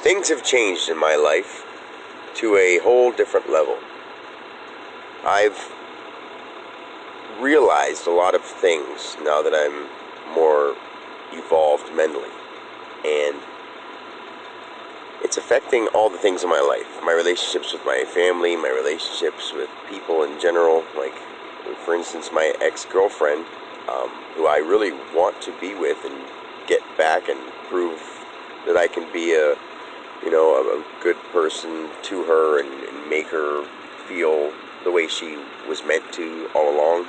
Things have changed in my life to a whole different level. I've realized a lot of things now that I'm more evolved mentally, and it's affecting all the things in my life. My relationships with my family, my relationships with people in general. Like, for instance, my ex-girlfriend, who I really want to be with and get back and prove that I can be a good person to her and make her feel the way she was meant to all along,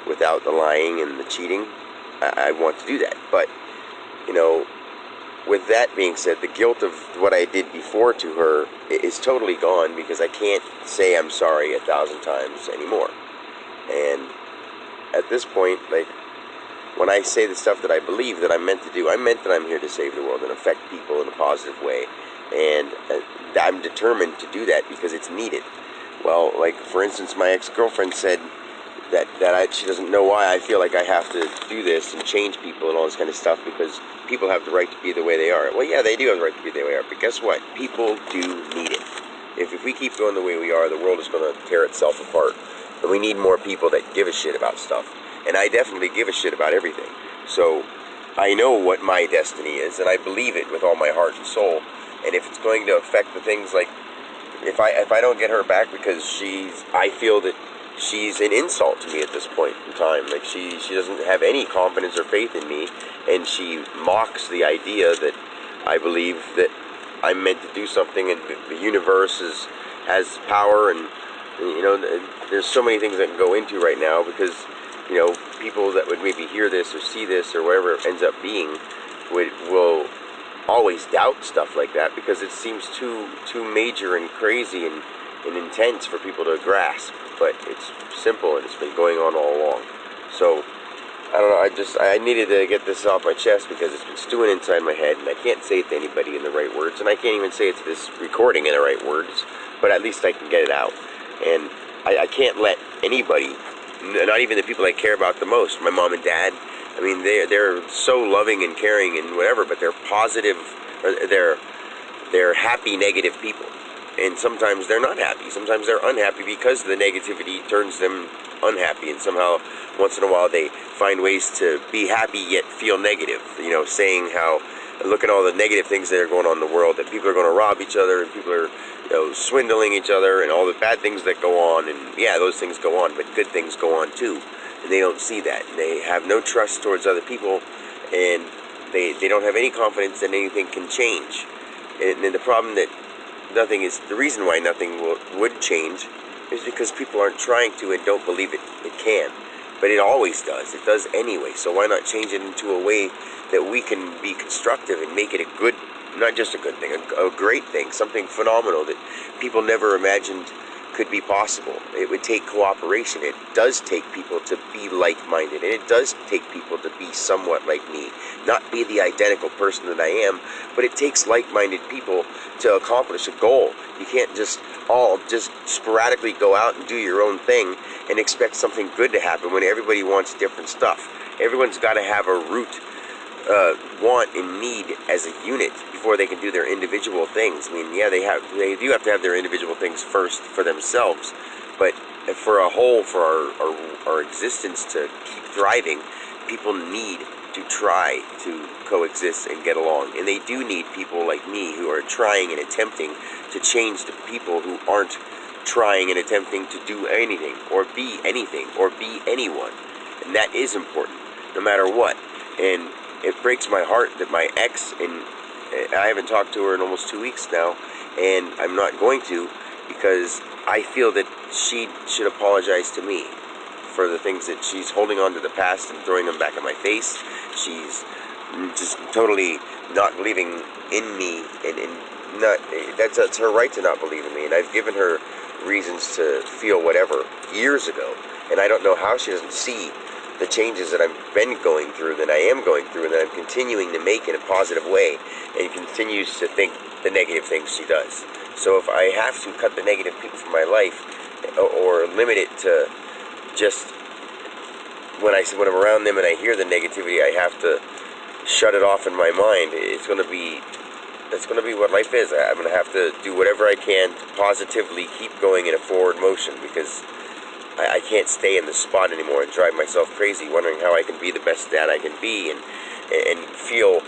without the lying and the cheating. I want to do that. But, with that being said, the guilt of what I did before to her is totally gone, because I can't say I'm sorry 1,000 times anymore. And at this point, like, when I say the stuff that I believe that I'm meant to do, I meant that I'm here to save the world and affect people in a positive way. And I'm determined to do that because it's needed. Well, like, for instance, my ex-girlfriend said that she doesn't know why I feel like I have to do this and change people and all this kind of stuff, because people have the right to be the way they are. Well, yeah, they do have the right to be the way they are, but guess what? People do need it. If we keep going the way we are, the world is going to tear itself apart. And we need more people that give a shit about stuff. And I definitely give a shit about everything. So I know what my destiny is, and I believe it with all my heart and soul. And if it's going to affect the things, like, if I don't get her back because I feel that she's an insult to me at this point in time. Like, she doesn't have any confidence or faith in me, and she mocks the idea that I believe that I'm meant to do something, and the universe has power, and there's so many things I can go into right now, because people that would maybe hear this or see this or whatever it ends up being will always doubt stuff like that, because it seems too major and crazy and intense for people to grasp. But it's simple, and it's been going on all along. So I don't know, I needed to get this off my chest, because it's been stewing inside my head, and I can't say it to anybody in the right words, and I can't even say it to this recording in the right words, but at least I can get it out. And I can't let anybody, not even the people I care about the most, my mom and dad, I mean, they're so loving and caring and whatever, but they're positive, or they're happy, negative people. And sometimes they're not happy. Sometimes they're unhappy because the negativity turns them unhappy. And somehow, once in a while, they find ways to be happy yet feel negative. Saying how, look at all the negative things that are going on in the world, that people are going to rob each other, and people are swindling each other, and all the bad things that go on. And yeah, those things go on, but good things go on too. And they don't see that. And they have no trust towards other people, and they don't have any confidence that anything can change. And then the problem that the reason why nothing would change is because people aren't trying to and don't believe it can. But it always does. It does anyway. So why not change it into a way that we can be constructive and make it a good, not just a good thing, a great thing, something phenomenal that people never imagined could be possible. It would take cooperation. It does take people to be like-minded, and it does take people to be somewhat like me. Not be the identical person that I am, but it takes like-minded people to accomplish a goal. You can't just sporadically go out and do your own thing and expect something good to happen when everybody wants different stuff. Everyone's got to have a root want and need as a unit before they can do their individual things. I mean, yeah, they do have to have their individual things first for themselves, but for a whole, for our existence to keep thriving, people need to try to coexist and get along. And they do need people like me who are trying and attempting to change the people who aren't trying and attempting to do anything or be anyone. And that is important, no matter what. And it breaks my heart that my ex, and I haven't talked to her in almost 2 weeks now, and I'm not going to, because I feel that she should apologize to me for the things that she's holding on to the past and throwing them back in my face. She's just totally not believing in me, and that's her right to not believe in me. And I've given her reasons to feel whatever years ago, and I don't know how she doesn't see the changes that I've been going through, that I am going through, and that I'm continuing to make in a positive way, and continues to think the negative things she does. So if I have to cut the negative people from my life, or limit it to just when I'm around them and I hear the negativity, I have to shut it off in my mind. It's going to be that's going to be what life is. I'm going to have to do whatever I can to positively keep going in a forward motion, because I can't stay in the spot anymore and drive myself crazy wondering how I can be the best dad I can be, and feel,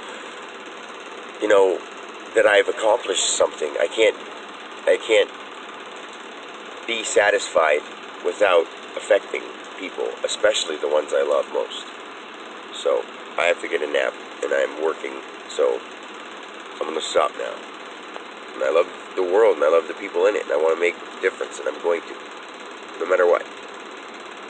you know, that I've accomplished something. I can't be satisfied without affecting people, especially the ones I love most. So I have to get a nap, and I'm working, so I'm going to stop now. And I love the world, and I love the people in it, and I want to make a difference, and I'm going to, no matter what.